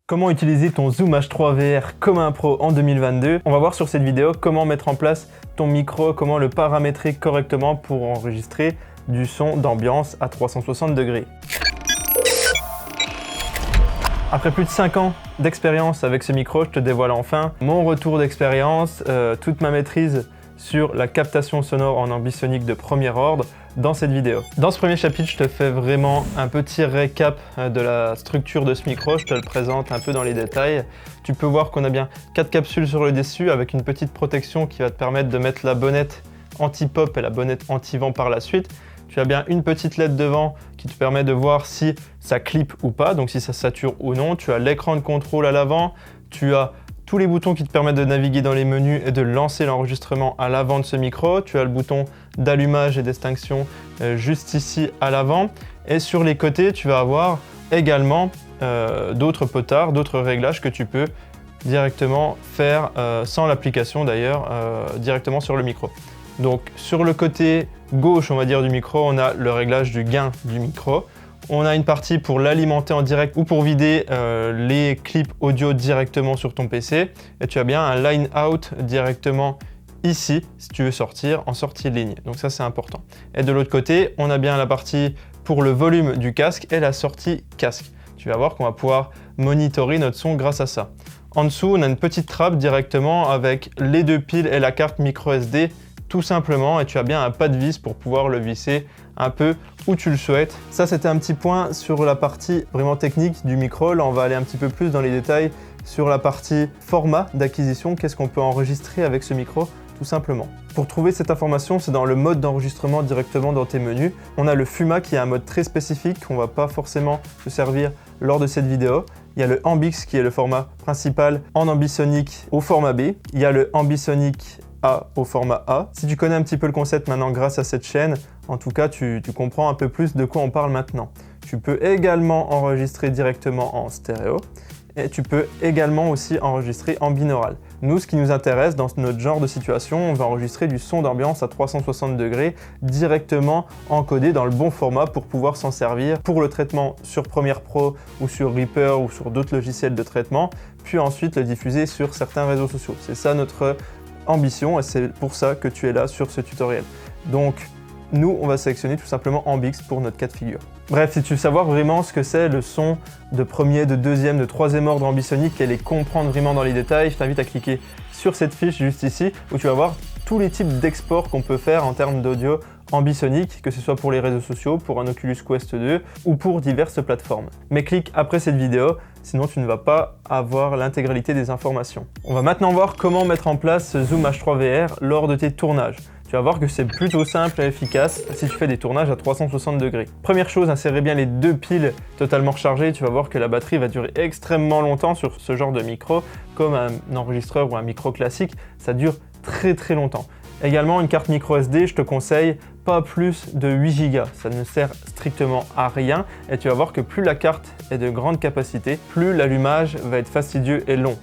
Comment utiliser ton Zoom H3 VR comme un pro en 2022? On va voir sur cette vidéo comment mettre en place ton micro, comment le paramétrer correctement pour enregistrer du son d'ambiance à 360 degrés. Après plus de 5 ans d'expérience avec ce micro, je te dévoile enfin mon retour d'expérience, toute ma maîtrise sur la captation sonore en ambisonique de premier ordre dans cette vidéo. Dans ce premier chapitre, je te fais vraiment un petit récap de la structure de ce micro, je te le présente un peu dans les détails. Tu peux voir qu'on a bien 4 capsules sur le dessus avec une petite protection qui va te permettre de mettre la bonnette anti-pop et la bonnette anti-vent par la suite. Tu as bien une petite LED devant qui te permet de voir si ça clip ou pas, donc si ça sature ou non. Tu as l'écran de contrôle à l'avant, tu as tous les boutons qui te permettent de naviguer dans les menus et de lancer l'enregistrement à l'avant de ce micro. Tu as le bouton d'allumage et d'extinction juste ici à l'avant. Et sur les côtés, tu vas avoir également d'autres potards, d'autres réglages que tu peux directement faire sans l'application d'ailleurs, directement sur le micro. Donc sur le côté gauche, on va dire, du micro, on a le réglage du gain du micro. On a une partie pour l'alimenter en direct ou pour vider les clips audio directement sur ton PC. Et tu as bien un line out directement ici si tu veux sortir en sortie de ligne. Donc ça, c'est important. Et de l'autre côté, on a bien la partie pour le volume du casque et la sortie casque. Tu vas voir qu'on va pouvoir monitorer notre son grâce à ça. En dessous, on a une petite trappe directement avec les 2 piles et la carte micro SD tout simplement, et tu as bien un pas de vis pour pouvoir le visser un peu où tu le souhaites. Ça, c'était un petit point sur la partie vraiment technique du micro. Là, on va aller un petit peu plus dans les détails sur la partie format d'acquisition. Qu'est-ce qu'on peut enregistrer avec ce micro, tout simplement. Pour trouver cette information, c'est dans le mode d'enregistrement directement dans tes menus. On a le FUMA qui est un mode très spécifique qu'on ne va pas forcément se servir lors de cette vidéo. Il y a le Ambix qui est le format principal en ambisonique au format B. Il y a le ambisonique A au format A. Si tu connais un petit peu le concept maintenant grâce à cette chaîne, en tout cas tu comprends un peu plus de quoi on parle maintenant. Tu peux également enregistrer directement en stéréo et tu peux également aussi enregistrer en binaural. Nous, ce qui nous intéresse dans notre genre de situation, on va enregistrer du son d'ambiance à 360 degrés directement encodé dans le bon format pour pouvoir s'en servir pour le traitement sur Premiere Pro ou sur Reaper ou sur d'autres logiciels de traitement, puis ensuite le diffuser sur certains réseaux sociaux. C'est ça notre ambition et c'est pour ça que tu es là sur ce tutoriel. Donc nous, on va sélectionner tout simplement Ambix pour notre cas de figure. Bref, si tu veux savoir vraiment ce que c'est le son de premier, de deuxième, de troisième ordre ambisonique et les comprendre vraiment dans les détails, je t'invite à cliquer sur cette fiche juste ici où tu vas voir tous les types d'exports qu'on peut faire en termes d'audio ambisonique, que ce soit pour les réseaux sociaux, pour un Oculus Quest 2 ou pour diverses plateformes. Mais clique après cette vidéo, sinon tu ne vas pas avoir l'intégralité des informations. On va maintenant voir comment mettre en place ce Zoom H3 VR lors de tes tournages. Tu vas voir que c'est plutôt simple et efficace si tu fais des tournages à 360 degrés. Première chose, insérez bien les 2 piles totalement rechargées. Tu vas voir que la batterie va durer extrêmement longtemps sur ce genre de micro. Comme un enregistreur ou un micro classique, ça dure très longtemps. Également, une carte micro SD, je te conseille pas plus de 8 Go. Ça ne sert strictement à rien et tu vas voir que plus la carte est de grande capacité, plus l'allumage va être fastidieux et long.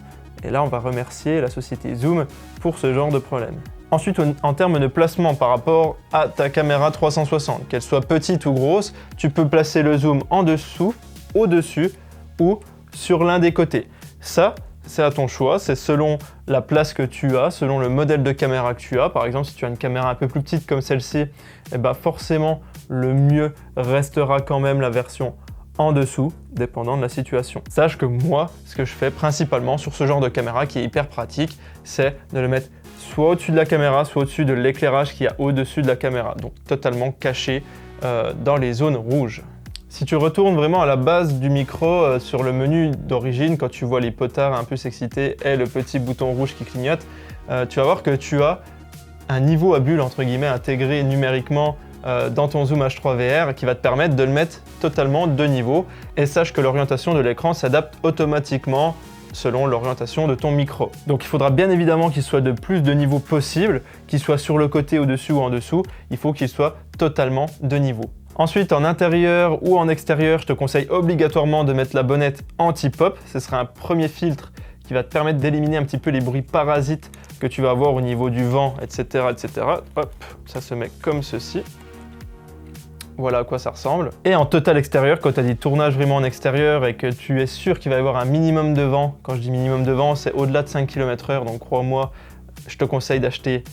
Et là, on va remercier la société Zoom pour ce genre de problème. Ensuite, en termes de placement par rapport à ta caméra 360, qu'elle soit petite ou grosse, tu peux placer le zoom en dessous, au-dessus ou sur l'un des côtés. Ça, c'est à ton choix, c'est selon la place que tu as, selon le modèle de caméra que tu as. Par exemple, si tu as une caméra un peu plus petite comme celle-ci, eh ben forcément, le mieux restera quand même la version en dessous, dépendant de la situation. Sache que moi, ce que je fais principalement sur ce genre de caméra qui est hyper pratique, c'est de le mettre soit au-dessus de la caméra, soit au-dessus de l'éclairage qu'il y a au-dessus de la caméra, donc totalement caché dans les zones rouges. Si tu retournes vraiment à la base du micro sur le menu d'origine, quand tu vois les potards un peu s'exciter et le petit bouton rouge qui clignote, tu vas voir que tu as un niveau à bulle entre guillemets intégré numériquement dans ton Zoom H3 VR qui va te permettre de le mettre totalement de niveau. Et sache que l'orientation de l'écran s'adapte automatiquement selon l'orientation de ton micro. Donc il faudra bien évidemment qu'il soit de plus de niveau possible, qu'il soit sur le côté, au-dessus ou en dessous, il faut qu'il soit totalement de niveau. Ensuite, en intérieur ou en extérieur, je te conseille obligatoirement de mettre la bonnette anti-pop. Ce sera un premier filtre qui va te permettre d'éliminer un petit peu les bruits parasites que tu vas avoir au niveau du vent, etc. etc. Hop, ça se met comme ceci. voilà à quoi ça ressemble. Et en total extérieur, quand tu as des tournages vraiment en extérieur et que tu es sûr qu'il va y avoir un minimum de vent, quand je dis minimum de vent, c'est au-delà de 5 km/h, donc crois-moi, je te conseille d'acheter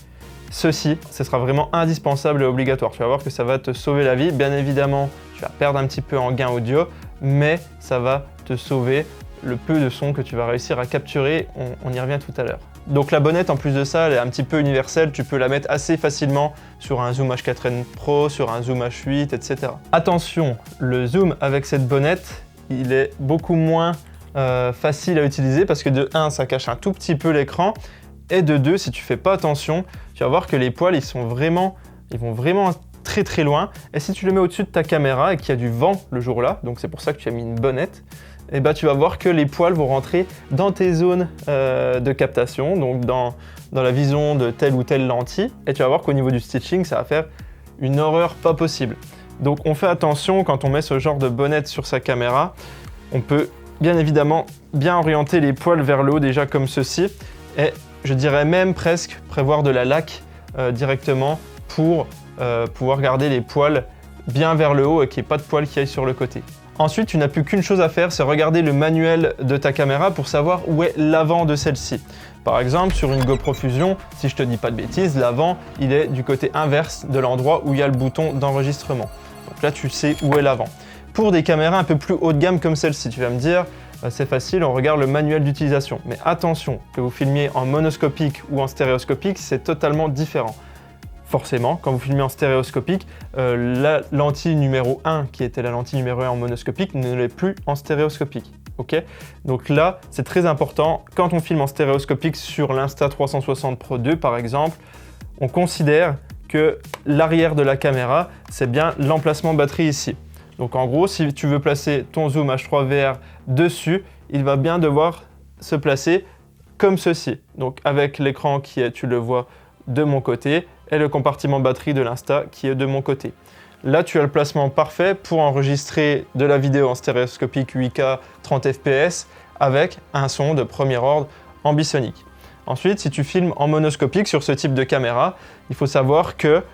ceci. Ce sera vraiment indispensable et obligatoire. Tu vas voir que ça va te sauver la vie. Bien évidemment, tu vas perdre un petit peu en gain audio, mais ça va te sauver le peu de son que tu vas réussir à capturer. On y revient tout à l'heure. Donc la bonnette, en plus de ça, elle est un petit peu universelle, tu peux la mettre assez facilement sur un zoom H4n Pro, sur un zoom H8, etc. Attention, le zoom avec cette bonnette, il est beaucoup moins facile à utiliser parce que de 1, ça cache un tout petit peu l'écran, et de 2, si tu fais pas attention, tu vas voir que les poils, ils vont vraiment très très loin, et si tu le mets au-dessus de ta caméra et qu'il y a du vent le jour-là, donc c'est pour ça que tu as mis une bonnette, et bah, tu vas voir que les poils vont rentrer dans tes zones de captation, donc dans la vision de telle ou telle lentille, et tu vas voir qu'au niveau du stitching, ça va faire une horreur pas possible. Donc on fait attention quand on met ce genre de bonnette sur sa caméra, on peut bien évidemment bien orienter les poils vers le haut déjà comme ceci, et je dirais même presque prévoir de la laque directement pour pouvoir garder les poils bien vers le haut et qu'il n'y ait pas de poils qui aillent sur le côté. Ensuite, tu n'as plus qu'une chose à faire, c'est regarder le manuel de ta caméra pour savoir où est l'avant de celle-ci. Par exemple, sur une GoPro Fusion, si je te dis pas de bêtises, l'avant, il est du côté inverse de l'endroit où il y a le bouton d'enregistrement. Donc là, tu sais où est l'avant. Pour des caméras un peu plus haut de gamme comme celle-ci, tu vas me dire, c'est facile, on regarde le manuel d'utilisation. Mais attention, que vous filmiez en monoscopique ou en stéréoscopique, c'est totalement différent. Forcément, quand vous filmez en stéréoscopique, la lentille numéro 1, qui était la lentille numéro 1 en monoscopique, ne l'est plus en stéréoscopique. Okay, donc là, c'est très important. Quand on filme en stéréoscopique sur l'Insta360 Pro 2, par exemple, on considère que l'arrière de la caméra, c'est bien l'emplacement batterie ici. Donc en gros, si tu veux placer ton zoom H3 VR dessus, il va bien devoir se placer comme ceci. Donc avec l'écran qui est, tu le vois, de mon côté, et le compartiment batterie de l'Insta qui est de mon côté. Là, tu as le placement parfait pour enregistrer de la vidéo en stéréoscopique 8K 30 fps avec un son de premier ordre ambisonique. Ensuite, si tu filmes en monoscopique sur ce type de caméra, il faut savoir que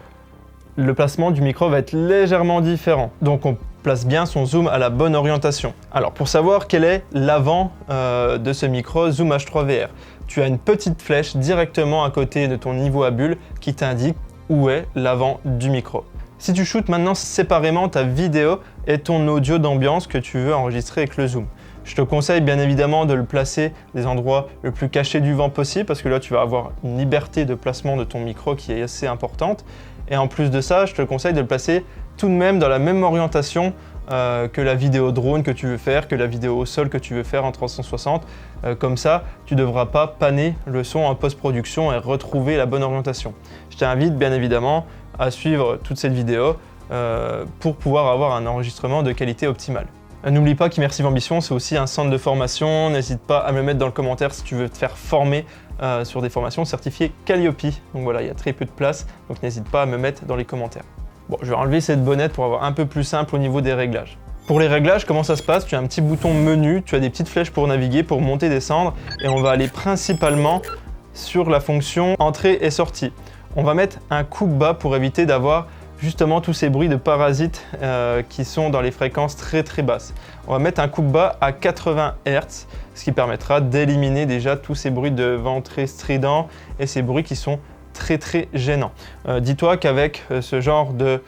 le placement du micro va être légèrement différent. Donc on place bien son zoom à la bonne orientation. Alors pour savoir quel est l'avant de ce micro Zoom H3 VR, tu as une petite flèche directement à côté de ton niveau à bulle qui t'indique où est l'avant du micro. Si tu shootes maintenant séparément ta vidéo et ton audio d'ambiance que tu veux enregistrer avec le zoom, je te conseille bien évidemment de le placer des endroits le plus cachés du vent possible parce que là tu vas avoir une liberté de placement de ton micro qui est assez importante. Et en plus de ça, je te conseille de le placer tout de même dans la même orientation que la vidéo drone que tu veux faire, que la vidéo au sol que tu veux faire en 360. Comme ça, tu ne devras pas panner le son en post-production et retrouver la bonne orientation. Je t'invite bien évidemment à suivre toute cette vidéo pour pouvoir avoir un enregistrement de qualité optimale. N'oublie pas qu'Immersive Ambition, c'est aussi un centre de formation. N'hésite pas à me le mettre dans le commentaire si tu veux te faire former sur des formations certifiées Calliope. Donc voilà, il y a très peu de place, donc n'hésite pas à me mettre dans les commentaires. Bon, je vais enlever cette bonnette pour avoir un peu plus simple au niveau des réglages. Pour les réglages, comment ça se passe? Tu as un petit bouton menu, tu as des petites flèches pour naviguer, pour monter, descendre, et on va aller principalement sur la fonction entrée et sortie. On va mettre un coupe-bas pour éviter d'avoir justement tous ces bruits de parasites qui sont dans les fréquences très très basses. On va mettre un coupe-bas à 80 Hz, ce qui permettra d'éliminer déjà tous ces bruits de vent très stridents et ces bruits qui sont très très gênants. Dis-toi qu'avec ce genre de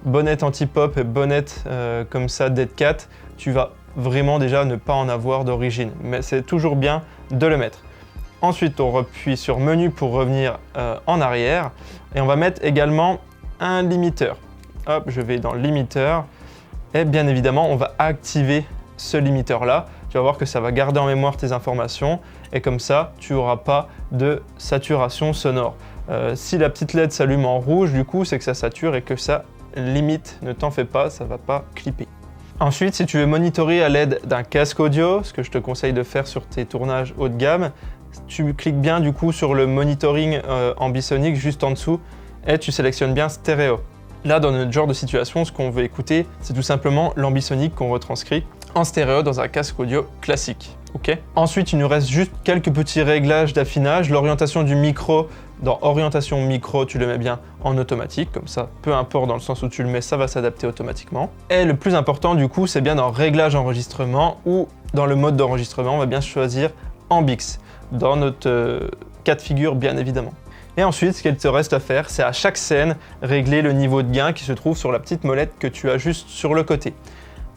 bonnette anti-pop et bonnette comme ça Dead Cat, tu vas vraiment déjà ne pas en avoir d'origine, mais c'est toujours bien de le mettre. Ensuite, on appuie sur menu pour revenir en arrière et on va mettre également un limiteur. Hop, je vais dans limiteur et bien évidemment, on va activer ce limiteur là. Tu vas voir que ça va garder en mémoire tes informations et comme ça, tu n'auras pas de saturation sonore. Si la petite LED s'allume en rouge, du coup, c'est que ça sature et que ça limite. Ne t'en fais pas, ça ne va pas clipper. Ensuite, si tu veux monitorer à l'aide d'un casque audio, ce que je te conseille de faire sur tes tournages haut de gamme, tu cliques bien du coup sur le monitoring ambisonique juste en dessous et tu sélectionnes bien stéréo. Là, dans notre genre de situation, ce qu'on veut écouter, c'est tout simplement l'ambisonique qu'on retranscrit en stéréo dans un casque audio classique. Okay. Ensuite, il nous reste juste quelques petits réglages d'affinage, l'orientation du micro Dans orientation micro, tu le mets bien en automatique, comme ça, peu importe dans le sens où tu le mets, ça va s'adapter automatiquement. Et le plus important du coup, c'est bien dans réglage enregistrement ou dans le mode d'enregistrement, on va bien choisir Ambix, dans notre cas de figure bien évidemment. Et ensuite, ce qu'il te reste à faire, c'est à chaque scène, régler le niveau de gain qui se trouve sur la petite molette que tu as juste sur le côté.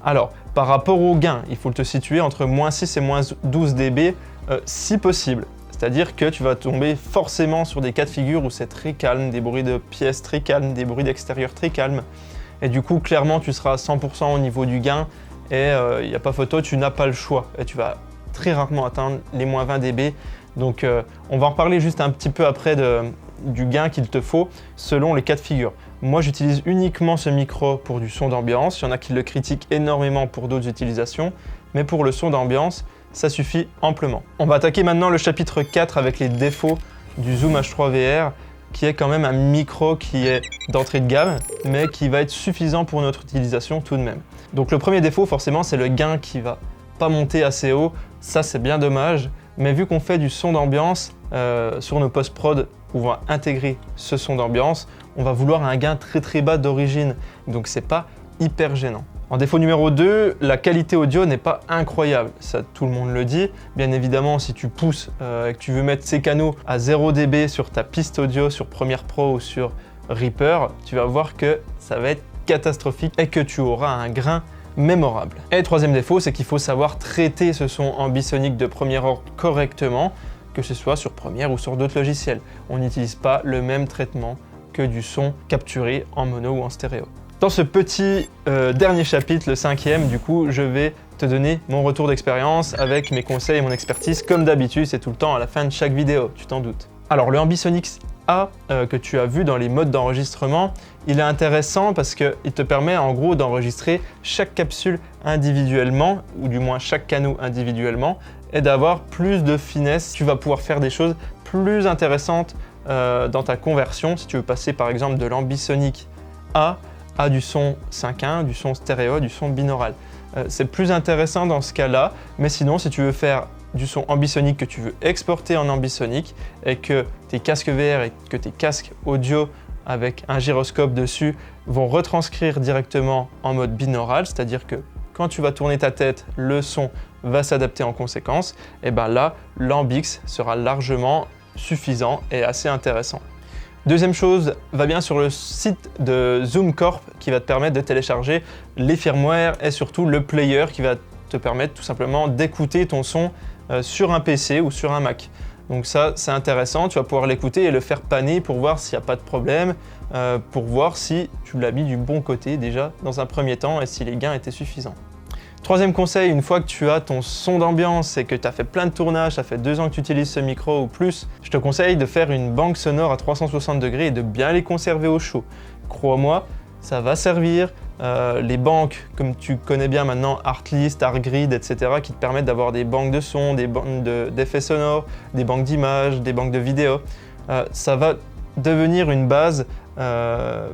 Alors, par rapport au gain, il faut te situer entre -6 et -12 dB si possible. C'est-à-dire que tu vas tomber forcément sur des cas de figure où c'est très calme, des bruits de pièces très calmes, des bruits d'extérieur très calmes. Et du coup, clairement, tu seras à 100% au niveau du gain et il n'y a pas photo, tu n'as pas le choix. Et tu vas très rarement atteindre les -20 dB. Donc on va en reparler juste un petit peu après du gain qu'il te faut selon les cas de figure. Moi j'utilise uniquement ce micro pour du son d'ambiance, il y en a qui le critiquent énormément pour d'autres utilisations, mais pour le son d'ambiance, ça suffit amplement. On va attaquer maintenant le chapitre 4 avec les défauts du Zoom H3 VR, qui est quand même un micro qui est d'entrée de gamme, mais qui va être suffisant pour notre utilisation tout de même. Donc le premier défaut forcément c'est le gain qui va pas monter assez haut, ça c'est bien dommage. Mais vu qu'on fait du son d'ambiance sur nos post-prod où on va intégrer ce son d'ambiance, on va vouloir un gain très bas d'origine, donc c'est pas hyper gênant. En défaut numéro 2, la qualité audio n'est pas incroyable, ça tout le monde le dit. Bien évidemment, si tu pousses et que tu veux mettre ces canaux à 0 dB sur ta piste audio sur Premiere Pro ou sur Reaper, tu vas voir que ça va être catastrophique et que tu auras un grain mémorable. Et le troisième défaut, c'est qu'il faut savoir traiter ce son ambisonique de premier ordre correctement, que ce soit sur Premiere ou sur d'autres logiciels. On n'utilise pas le même traitement que du son capturé en mono ou en stéréo. Dans ce petit dernier chapitre, le 5e, du coup, je vais te donner mon retour d'expérience avec mes conseils et mon expertise, comme d'habitude, c'est tout le temps à la fin de chaque vidéo, tu t'en doutes. Alors, le Ambisonic A que tu as vu dans les modes d'enregistrement, il est intéressant parce qu'il te permet en gros d'enregistrer chaque capsule individuellement, ou du moins chaque canot individuellement, et d'avoir plus de finesse. Tu vas pouvoir faire des choses plus intéressantes dans ta conversion, si tu veux passer par exemple de l'Ambisonic A à du son 5.1, du son stéréo, du son binaural. C'est plus intéressant dans ce cas-là, mais sinon si tu veux faire du son ambisonique que tu veux exporter en ambisonique et que tes casques VR et que tes casques audio avec un gyroscope dessus vont retranscrire directement en mode binaural, c'est-à-dire que quand tu vas tourner ta tête, le son va s'adapter en conséquence, et bien là, l'Ambix sera largement suffisant et assez intéressant. Deuxième chose, va bien sur le site de Zoom Corp qui va te permettre de télécharger les firmware et surtout le player qui va te permettre tout simplement d'écouter ton son sur un PC ou sur un Mac. Donc ça, c'est intéressant, tu vas pouvoir l'écouter et le faire panner pour voir s'il n'y a pas de problème, pour voir si tu l'as mis du bon côté déjà dans un premier temps et si les gains étaient suffisants. Troisième conseil, une fois que tu as ton son d'ambiance et que tu as fait plein de tournages, ça fait 2 ans que tu utilises ce micro ou plus, je te conseille de faire une banque sonore à 360 degrés et de bien les conserver au chaud. Crois-moi, ça va servir. Les banques, comme tu connais bien maintenant, Artlist, Artgrid, etc., qui te permettent d'avoir des banques de sons, des banques d'effets sonores, des banques d'images, des banques de vidéos. Ça va devenir une base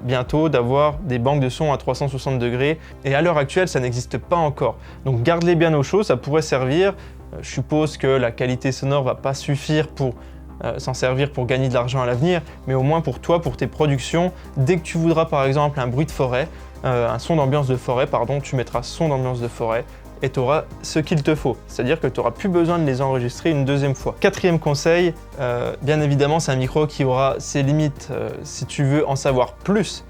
bientôt d'avoir des banques de sons à 360 degrés et à l'heure actuelle ça n'existe pas encore. Donc garde-les bien au chaud, ça pourrait servir. Je suppose que la qualité sonore va pas suffire pour s'en servir pour gagner de l'argent à l'avenir, mais au moins pour toi, pour tes productions, dès que tu voudras par exemple un bruit de forêt, un son d'ambiance de forêt, pardon, tu mettras son d'ambiance de forêt et tu auras ce qu'il te faut. C'est-à-dire que tu n'auras plus besoin de les enregistrer une deuxième fois. Quatrième conseil, bien évidemment, c'est un micro qui aura ses limites. Si tu veux en savoir plus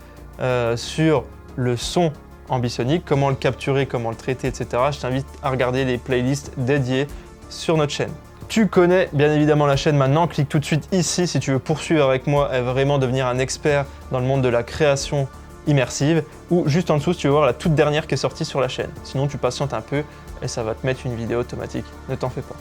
sur le son ambisonique, comment le capturer, comment le traiter, etc., je t'invite à regarder les playlists dédiées sur notre chaîne. Tu connais bien évidemment la chaîne maintenant, clique tout de suite ici si tu veux poursuivre avec moi et vraiment devenir un expert dans le monde de la création immersive, ou juste en dessous si tu veux voir la toute dernière qui est sortie sur la chaîne. Sinon tu patientes un peu et ça va te mettre une vidéo automatique, ne t'en fais pas.